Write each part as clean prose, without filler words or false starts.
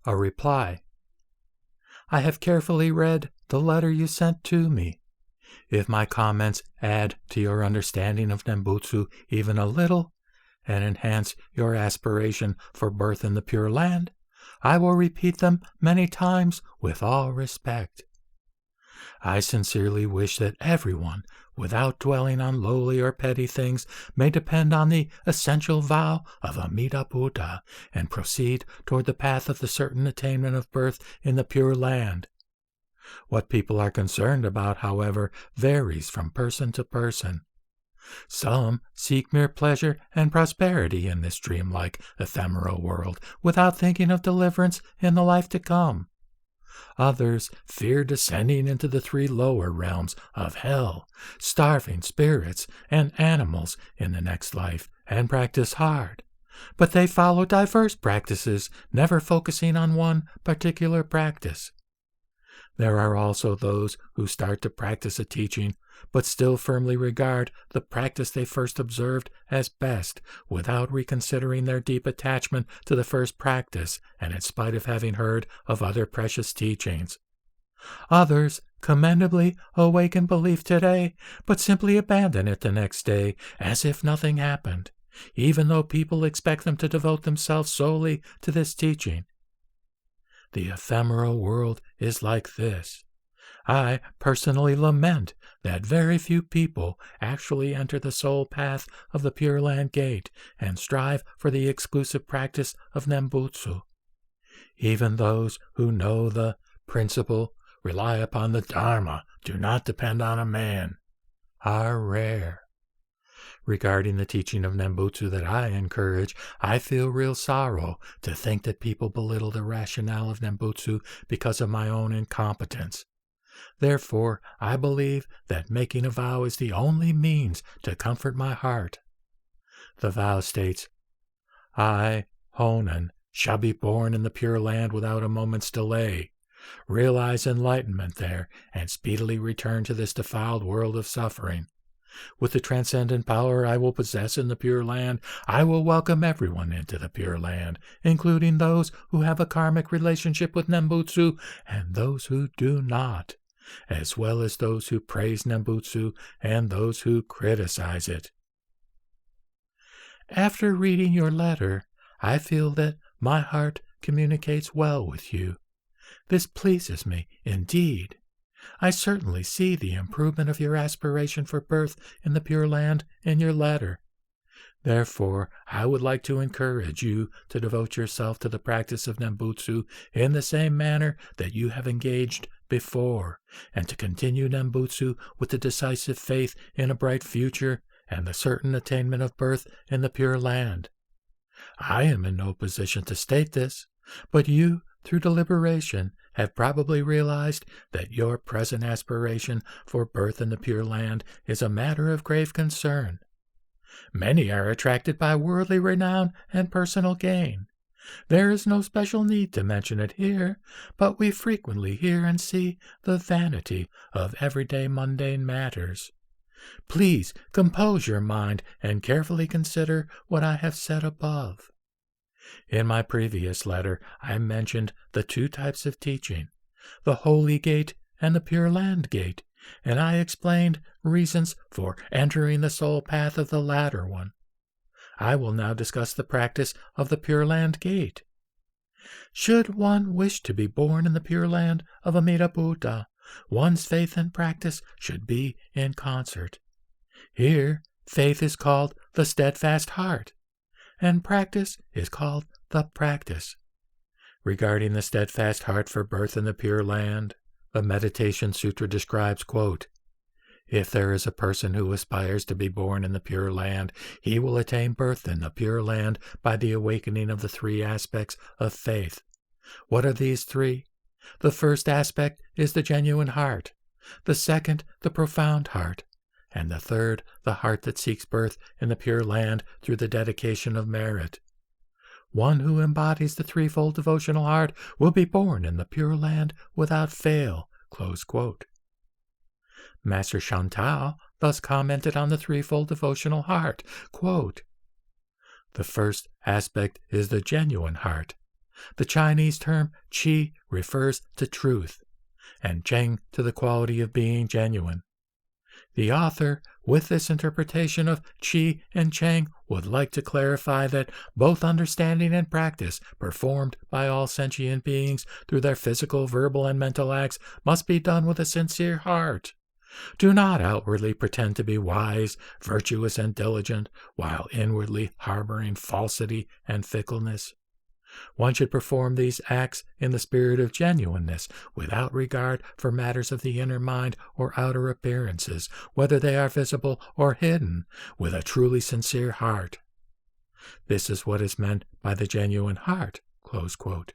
A reply. I have carefully read the letter you sent to me. If my comments add to your understanding of Nembutsu even a little, and enhance your aspiration for birth in the Pure Land, I will repeat them many times with all respect. I sincerely wish that everyone, without dwelling on lowly or petty things, may depend on the essential vow of Amida Buddha and proceed toward the path of the certain attainment of birth in the Pure Land. What people are concerned about, however, varies from person to person. Some seek mere pleasure and prosperity in this dreamlike, ephemeral world without thinking of deliverance in the life to come. Others fear descending into the 3 lower realms of hell, starving spirits and animals in the next life, and practice hard. But they follow diverse practices, never focusing on one particular practice. There are also those who start to practice a teaching, but still firmly regard the practice they first observed as best, without reconsidering their deep attachment to the first practice, and in spite of having heard of other precious teachings. Others commendably awaken belief today, but simply abandon it the next day, as if nothing happened, even though people expect them to devote themselves solely to this teaching. The ephemeral world is like this. I personally lament that very few people actually enter the sole path of the Pure Land Gate and strive for the exclusive practice of Nembutsu. Even those who know the principle, rely upon the Dharma, do not depend on a man, are rare. Regarding the teaching of Nembutsu that I encourage, I feel real sorrow to think that people belittle the rationale of Nembutsu because of my own incompetence. Therefore, I believe that making a vow is the only means to comfort my heart. The vow states, I, Honen, shall be born in the Pure Land without a moment's delay, realize enlightenment there, and speedily return to this defiled world of suffering. With the transcendent power I will possess in the Pure Land, I will welcome everyone into the Pure Land, including those who have a karmic relationship with Nembutsu and those who do not, as well as those who praise Nembutsu and those who criticize it. After reading your letter, I feel that my heart communicates well with you. This pleases me, indeed. I certainly see the improvement of your aspiration for birth in the Pure Land in your letter. Therefore, I would like to encourage you to devote yourself to the practice of Nembutsu in the same manner that you have engaged before, and to continue Nembutsu with the decisive faith in a bright future and the certain attainment of birth in the Pure Land. I am in no position to state this, but you, through deliberation, have probably realized that your present aspiration for birth in the Pure Land is a matter of grave concern. Many are attracted by worldly renown and personal gain. There is no special need to mention it here, but we frequently hear and see the vanity of everyday mundane matters. Please compose your mind and carefully consider what I have said above. In my previous letter, I mentioned the 2 types of teaching, the Holy Gate and the Pure Land Gate, and I explained reasons for entering the sole path of the latter one. I will now discuss the practice of the Pure Land Gate. Should one wish to be born in the Pure Land of Amida Buddha, one's faith and practice should be in concert. Here, faith is called the Steadfast Heart, and practice is called the practice. Regarding the Steadfast Heart for birth in the Pure Land, the Meditation Sutra describes, quote, If there is a person who aspires to be born in the Pure Land, he will attain birth in the Pure Land by the awakening of the 3 aspects of faith. What are these 3? The first aspect is the genuine heart, the second the profound heart, and the third the heart that seeks birth in the Pure Land through the dedication of merit. One who embodies the 3-fold devotional heart will be born in the Pure Land without fail. Close quote. Master Chantal thus commented on the 3-fold devotional heart, quote, The first aspect is the genuine heart. The Chinese term qi refers to truth, and zheng to the quality of being genuine. The author, with this interpretation of qi and zheng, would like to clarify that both understanding and practice performed by all sentient beings through their physical, verbal, and mental acts must be done with a sincere heart. Do not outwardly pretend to be wise, virtuous, and diligent, while inwardly harboring falsity and fickleness. One should perform these acts in the spirit of genuineness, without regard for matters of the inner mind or outer appearances, whether they are visible or hidden, with a truly sincere heart. This is what is meant by the genuine heart." Close quote.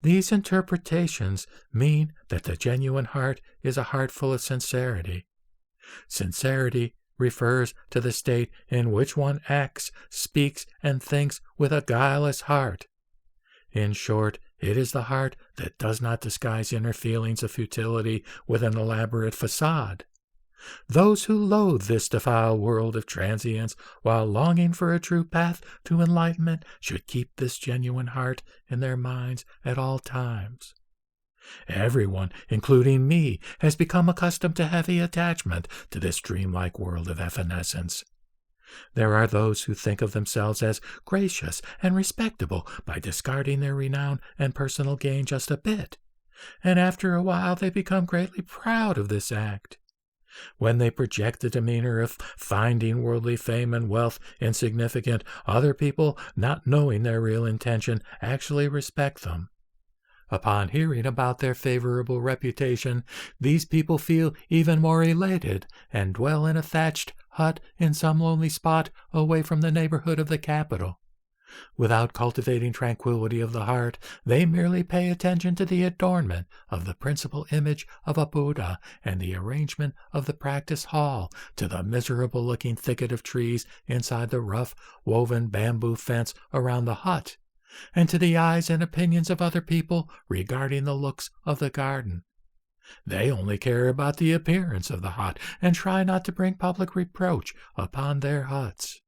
These interpretations mean that the genuine heart is a heart full of sincerity. Sincerity refers to the state in which one acts, speaks, and thinks with a guileless heart. In short, it is the heart that does not disguise inner feelings of futility with an elaborate facade. Those who loathe this defiled world of transience while longing for a true path to enlightenment should keep this genuine heart in their minds at all times. Everyone, including me, has become accustomed to heavy attachment to this dreamlike world of evanescence. There are those who think of themselves as gracious and respectable by discarding their renown and personal gain just a bit, and after a while they become greatly proud of this act. When they project the demeanor of finding worldly fame and wealth insignificant, other people, not knowing their real intention, actually respect them. Upon hearing about their favorable reputation, these people feel even more elated and dwell in a thatched hut in some lonely spot away from the neighborhood of the capital. Without cultivating tranquility of the heart, they merely pay attention to the adornment of the principal image of a Buddha and the arrangement of the practice hall, to the miserable-looking thicket of trees inside the rough, woven bamboo fence around the hut, and to the eyes and opinions of other people regarding the looks of the garden. They only care about the appearance of the hut and try not to bring public reproach upon their huts.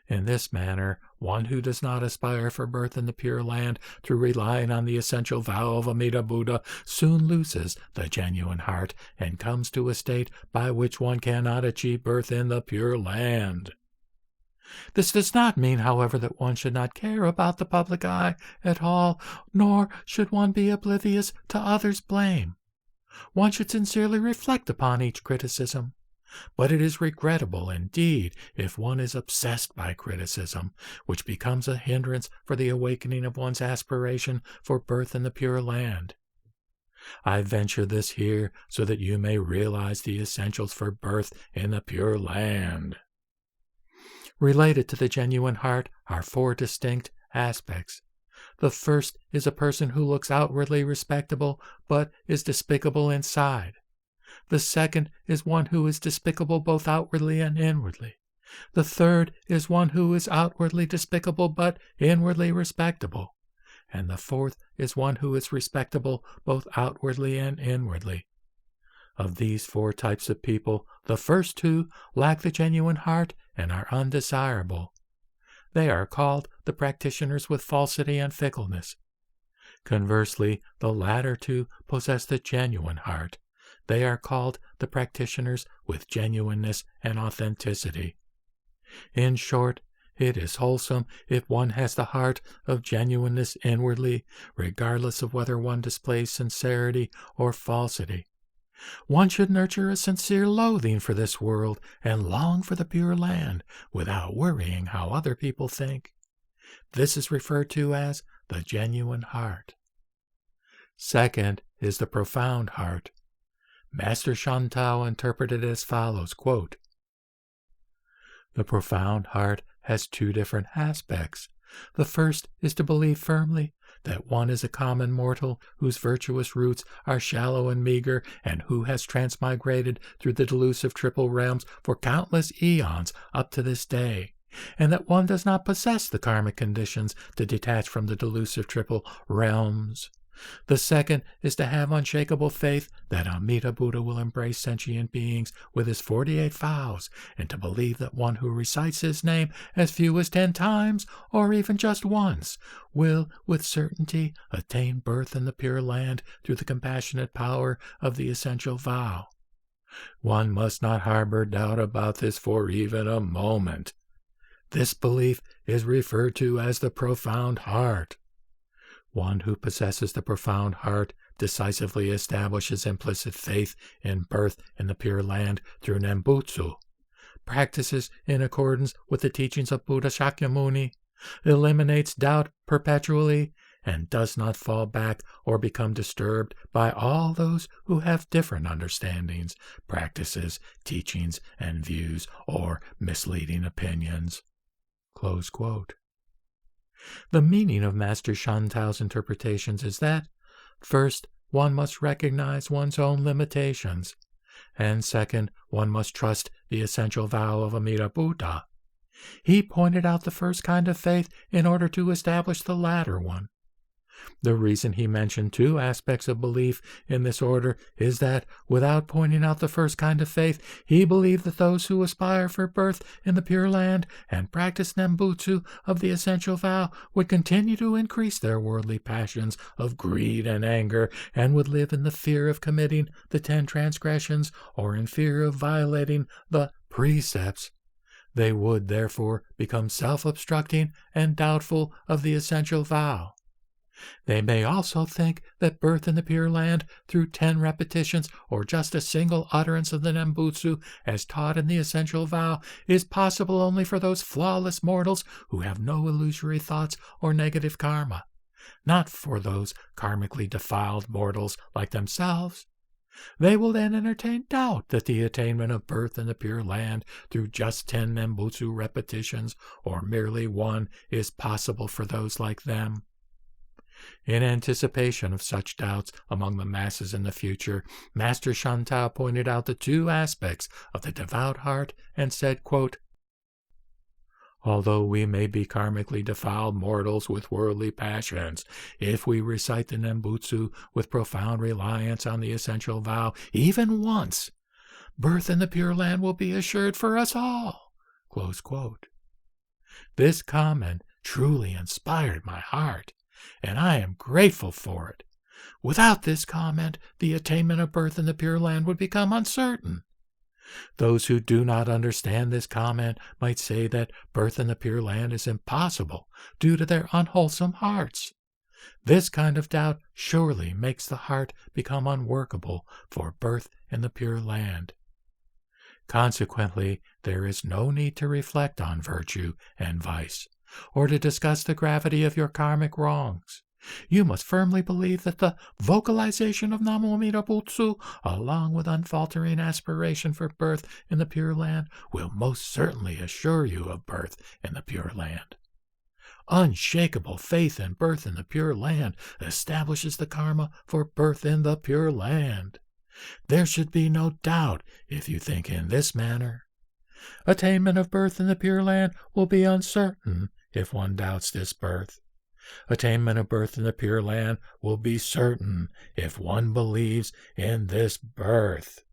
In this manner, one who does not aspire for birth in the Pure Land through relying on the essential vow of Amida Buddha soon loses the genuine heart and comes to a state by which one cannot achieve birth in the Pure Land. This does not mean, however, that one should not care about the public eye at all, nor should one be oblivious to others' blame. One should sincerely reflect upon each criticism. But it is regrettable indeed if one is obsessed by criticism, which becomes a hindrance for the awakening of one's aspiration for birth in the Pure Land. I venture this here so that you may realize the essentials for birth in the Pure Land. Related to the genuine heart are 4 distinct aspects. The first is a person who looks outwardly respectable but is despicable inside. The second is one who is despicable both outwardly and inwardly. The third is one who is outwardly despicable but inwardly respectable. And the fourth is one who is respectable both outwardly and inwardly. Of these 4 types of people, the first 2 lack the genuine heart and are undesirable. They are called the practitioners with falsity and fickleness. Conversely, the latter 2 possess the genuine heart. They are called the practitioners with genuineness and authenticity. In short, it is wholesome if one has the heart of genuineness inwardly, regardless of whether one displays sincerity or falsity. One should nurture a sincere loathing for this world and long for the Pure Land without worrying how other people think. This is referred to as the genuine heart. Second is the profound heart. Master Shantou interpreted it as follows, quote, "The profound heart has 2 different aspects. The first is to believe firmly that one is a common mortal whose virtuous roots are shallow and meager and who has transmigrated through the delusive triple realms for countless eons up to this day, and that one does not possess the karmic conditions to detach from the delusive triple realms. The second is to have unshakable faith that Amida Buddha will embrace sentient beings with his 48 vows, and to believe that one who recites his name as few as 10 times, or even just once, will with certainty attain birth in the Pure Land through the compassionate power of the essential vow. One must not harbor doubt about this for even a moment. This belief is referred to as the profound heart. One who possesses the profound heart decisively establishes implicit faith in birth in the Pure Land through Nembutsu, practices in accordance with the teachings of Buddha Shakyamuni, eliminates doubt perpetually, and does not fall back or become disturbed by all those who have different understandings, practices, teachings, and views, or misleading opinions. Close quote. The meaning of Master Shantao's interpretations is that, first, one must recognize one's own limitations, and second, one must trust the essential vow of Amida Buddha. He pointed out the first kind of faith in order to establish the latter one. The reason he mentioned 2 aspects of belief in this order is that, without pointing out the first kind of faith, he believed that those who aspire for birth in the Pure Land and practice Nembutsu of the essential vow would continue to increase their worldly passions of greed and anger, and would live in the fear of committing the 10 transgressions, or in fear of violating the precepts. They would, therefore, become self-obstructing and doubtful of the essential vow. They may also think that birth in the Pure Land through 10 repetitions or just a single utterance of the Nembutsu as taught in the essential vow is possible only for those flawless mortals who have no illusory thoughts or negative karma, not for those karmically defiled mortals like themselves. They will then entertain doubt that the attainment of birth in the Pure Land through just 10 Nembutsu repetitions or merely 1 is possible for those like them. In anticipation of such doubts among the masses in the future, Master Shantao pointed out the 2 aspects of the devout heart and said, quote, "Although we may be karmically defiled mortals with worldly passions, if we recite the Nembutsu with profound reliance on the essential vow even once, birth in the Pure Land will be assured for us all." Close quote. This comment truly inspired my heart, and I am grateful for it. Without this comment, the attainment of birth in the Pure Land would become uncertain. Those who do not understand this comment might say that birth in the Pure Land is impossible due to their unwholesome hearts. This kind of doubt surely makes the heart become unworkable for birth in the Pure Land. Consequently, there is no need to reflect on virtue and vice, or to discuss the gravity of your karmic wrongs. You must firmly believe that the vocalization of Namu Amida Bu, along with unfaltering aspiration for birth in the Pure Land, will most certainly assure you of birth in the Pure Land. Unshakable faith in birth in the Pure Land establishes the karma for birth in the Pure Land. There should be no doubt if you think in this manner. Attainment of birth in the Pure Land will be uncertain if one doubts this birth. Attainment of birth in the Pure Land will be certain if one believes in this birth.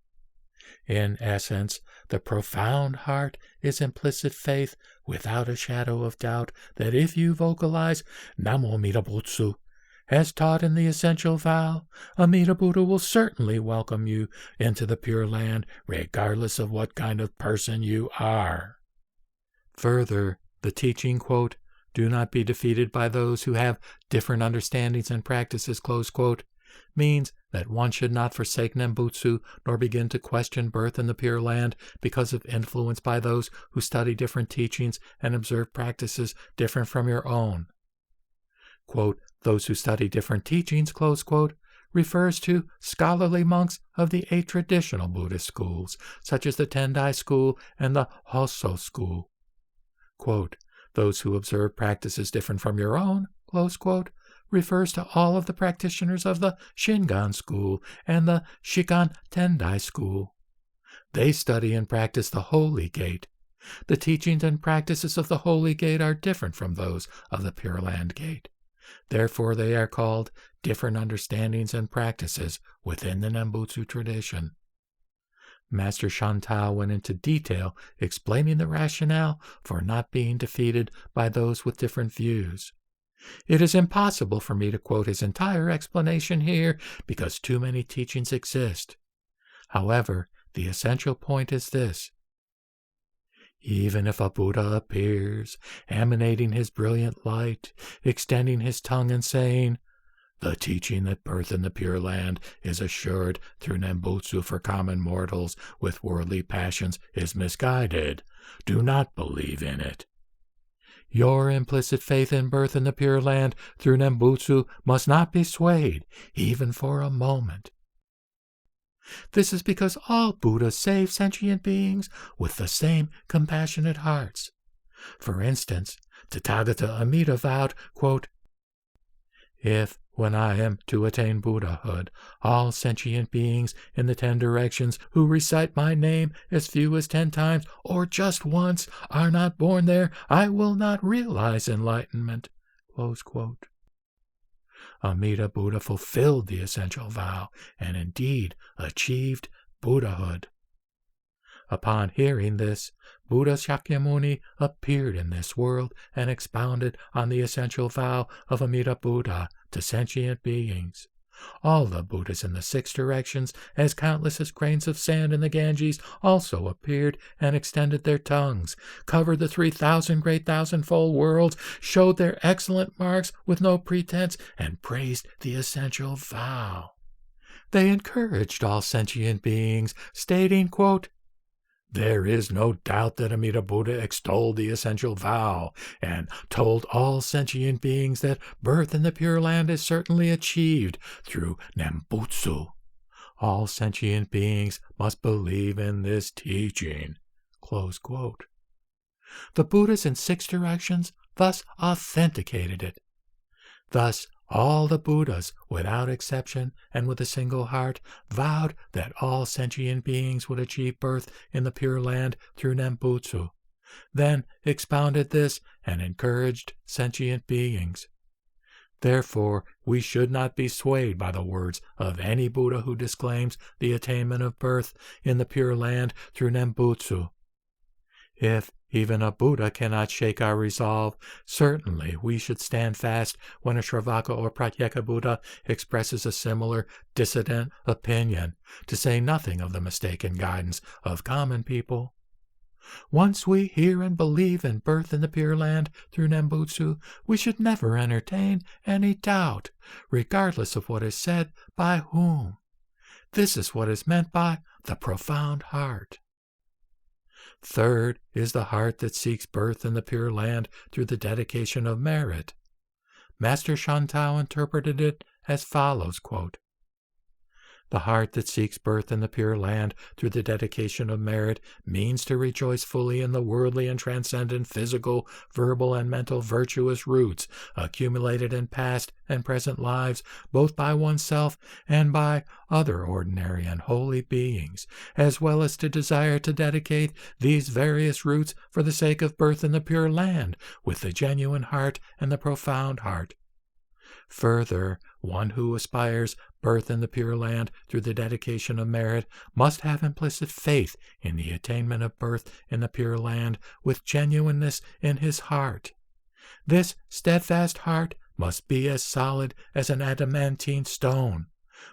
In essence, the profound heart is implicit faith without a shadow of doubt that if you vocalize Namu Amida Bu as taught in the essential vow, Amida Buddha will certainly welcome you into the Pure Land regardless of what kind of person you are. Further, the teaching, quote, "Do not be defeated by those who have different understandings and practices," close quote, means that one should not forsake Nembutsu nor begin to question birth in the Pure Land because of influence by those who study different teachings and observe practices different from your own. Quote, "Those who study different teachings," close quote, refers to scholarly monks of the 8 traditional Buddhist schools, such as the Tendai school and the Hosso school. Quote, "Those who observe practices different from your own," close quote, refers to all of the practitioners of the Shingon school and the Shikan Tendai school. They study and practice the Holy Gate. The teachings and practices of the Holy Gate are different from those of the Pure Land Gate. Therefore they are called different understandings and practices within the Nembutsu tradition. Master Shantao went into detail explaining the rationale for not being defeated by those with different views. It is impossible for me to quote his entire explanation here because too many teachings exist. However, the essential point is this. Even if a Buddha appears, emanating his brilliant light, extending his tongue and saying, "The teaching that birth in the Pure Land is assured through Nembutsu for common mortals with worldly passions is misguided. Do not believe in it." Your implicit faith in birth in the Pure Land through Nembutsu must not be swayed, even for a moment. This is because all Buddhas save sentient beings with the same compassionate hearts. For instance, Tathagata Amida vowed, quote, "If, when I am to attain Buddhahood, all sentient beings in the 10 directions who recite my name as few as 10 times or just once are not born there, I will not realize enlightenment." Close quote. Amida Buddha fulfilled the essential vow and indeed achieved Buddhahood. Upon hearing this, Buddha Shakyamuni appeared in this world and expounded on the essential vow of Amida Buddha to sentient beings. All the Buddhas in the 6 directions, as countless as grains of sand in the Ganges, also appeared and extended their tongues, covered the 3,000 great thousandfold worlds, showed their excellent marks with no pretense, and praised the essential vow. They encouraged all sentient beings, stating, quote, "There is no doubt that Amida Buddha extolled the essential vow and told all sentient beings that birth in the Pure Land is certainly achieved through Nembutsu. All sentient beings must believe in this teaching." Close quote. The Buddhas in 6 directions thus authenticated it. Thus, all the Buddhas, without exception and with a single heart, vowed that all sentient beings would achieve birth in the Pure Land through Nembutsu, then expounded this and encouraged sentient beings. Therefore, we should not be swayed by the words of any Buddha who disclaims the attainment of birth in the Pure Land through Nembutsu. If even a Buddha cannot shake our resolve, certainly we should stand fast when a Shravaka or Pratyeka Buddha expresses a similar dissident opinion, to say nothing of the mistaken guidance of common people. Once we hear and believe in birth in the Pure Land through Nembutsu, we should never entertain any doubt, regardless of what is said by whom. This is what is meant by the profound heart. Third is the heart that seeks birth in the Pure Land through the dedication of merit. Master Shantao interpreted it as follows, quote, "The heart that seeks birth in the Pure Land through the dedication of merit means to rejoice fully in the worldly and transcendent physical, verbal, and mental virtuous roots accumulated in past and present lives, both by oneself and by other ordinary and holy beings, as well as to desire to dedicate these various roots for the sake of birth in the Pure Land with the genuine heart and the profound heart. Further, one who aspires birth in the Pure Land through the dedication of merit must have implicit faith in the attainment of birth in the Pure Land with genuineness in his heart. This steadfast heart must be as solid as an adamantine stone,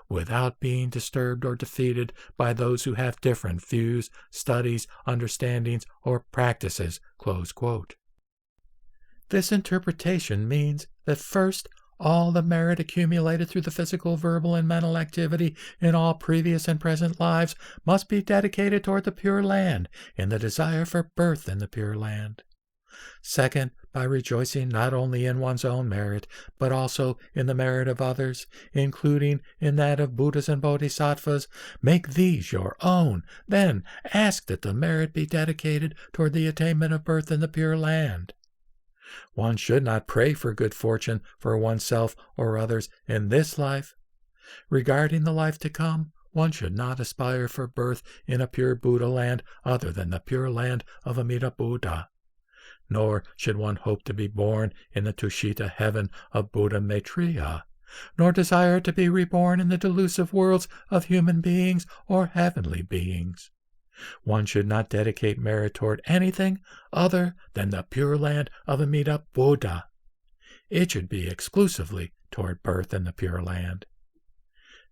without being disturbed or defeated by those who have different views, studies, understandings, or practices." Close quote. This interpretation means that first, all the merit accumulated through the physical, verbal, and mental activity in all previous and present lives must be dedicated toward the Pure Land in the desire for birth in the Pure Land. Second, by rejoicing not only in one's own merit, but also in the merit of others, including in that of Buddhas and Bodhisattvas, make these your own. Then ask that the merit be dedicated toward the attainment of birth in the Pure Land. One should not pray for good fortune for oneself or others in this life. Regarding the life to come, one should not aspire for birth in a pure Buddha land other than the Pure Land of Amida Buddha. nor should one hope to be born in the Tushita heaven of Buddha Maitreya, nor desire to be reborn in the delusive worlds of human beings or heavenly beings. One should not dedicate merit toward anything other than the Pure Land of Amida Buddha. It should be exclusively toward birth in the Pure Land.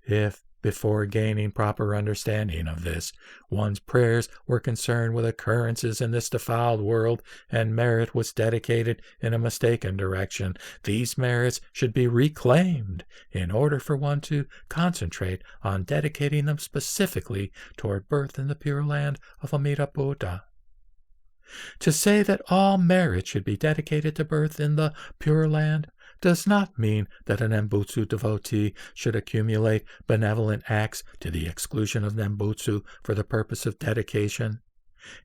If, before gaining proper understanding of this, one's prayers were concerned with occurrences in this defiled world, and merit was dedicated in a mistaken direction, these merits should be reclaimed in order for one to concentrate on dedicating them specifically toward birth in the Pure Land of Amida Buddha. To say that all merit should be dedicated to birth in the Pure Land does not mean that a Nembutsu devotee should accumulate benevolent acts to the exclusion of Nembutsu for the purpose of dedication.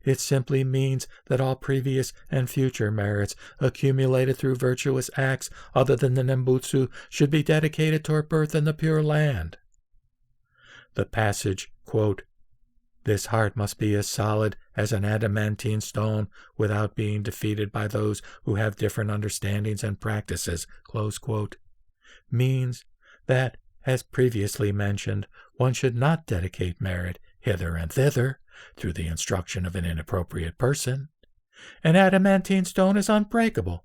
It simply means that all previous and future merits accumulated through virtuous acts other than the Nembutsu should be dedicated toward birth in the Pure Land. The passage, quote, "This heart must be as solid as an adamantine stone without being defeated by those who have different understandings and practices," close quote, means that, as previously mentioned, one should not dedicate merit hither and thither through the instruction of an inappropriate person. An adamantine stone is unbreakable.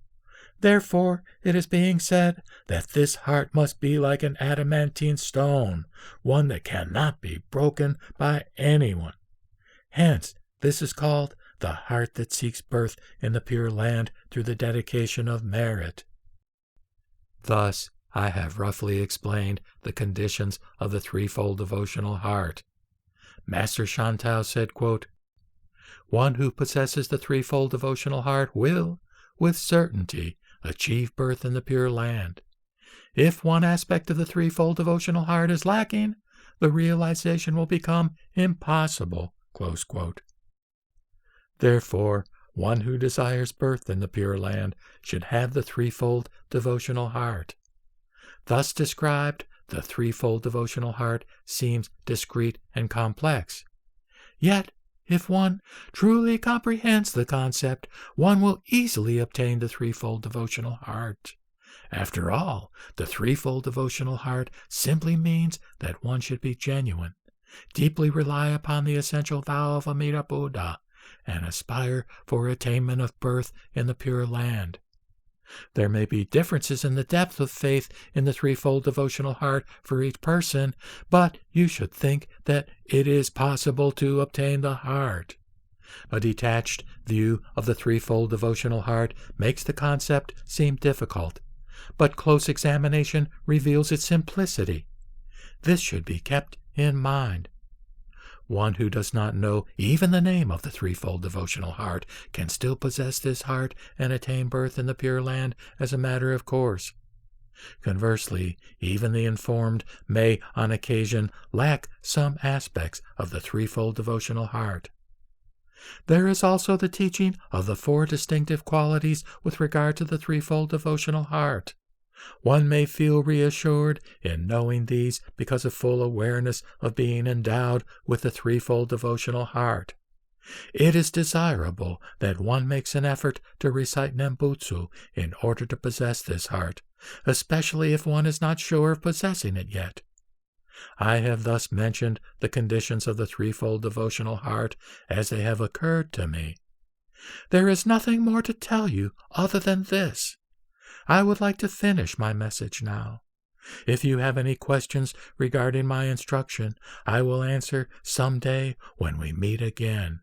Therefore, it is being said that this heart must be like an adamantine stone, one that cannot be broken by anyone. Hence, this is called the heart that seeks birth in the Pure Land through the dedication of merit. Thus, I have roughly explained the conditions of the threefold devotional heart. Master Shantou said, quote, "One who possesses the threefold devotional heart will, with certainty, achieve birth in the Pure Land. If one aspect of the threefold devotional heart is lacking, the realization will become impossible." Close quote. Therefore, one who desires birth in the Pure Land should have the threefold devotional heart. Thus described, the threefold devotional heart seems discrete and complex. Yet, if one truly comprehends the concept, one will easily obtain the threefold devotional heart. After all, the threefold devotional heart simply means that one should be genuine, deeply rely upon the essential vow of Amida Buddha, and aspire for attainment of birth in the Pure Land. There may be differences in the depth of faith in the threefold devotional heart for each person, but you should think that it is possible to obtain the heart. A detached view of the threefold devotional heart makes the concept seem difficult, but close examination reveals its simplicity. This should be kept in mind. One who does not know even the name of the threefold devotional heart can still possess this heart and attain birth in the Pure Land as a matter of course. Conversely, even the informed may, on occasion, lack some aspects of the threefold devotional heart. There is also the teaching of the four distinctive qualities with regard to the threefold devotional heart. One may feel reassured in knowing these because of full awareness of being endowed with the threefold devotional heart. It is desirable that one makes an effort to recite Nembutsu in order to possess this heart, especially if one is not sure of possessing it yet. I have thus mentioned the conditions of the threefold devotional heart as they have occurred to me. There is nothing more to tell you other than this. I would like to finish my message now. If you have any questions regarding my instruction, I will answer some day when we meet again.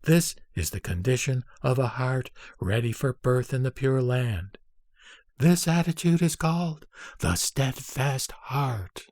This is the condition of a heart ready for birth in the Pure Land. This attitude is called the Steadfast Heart.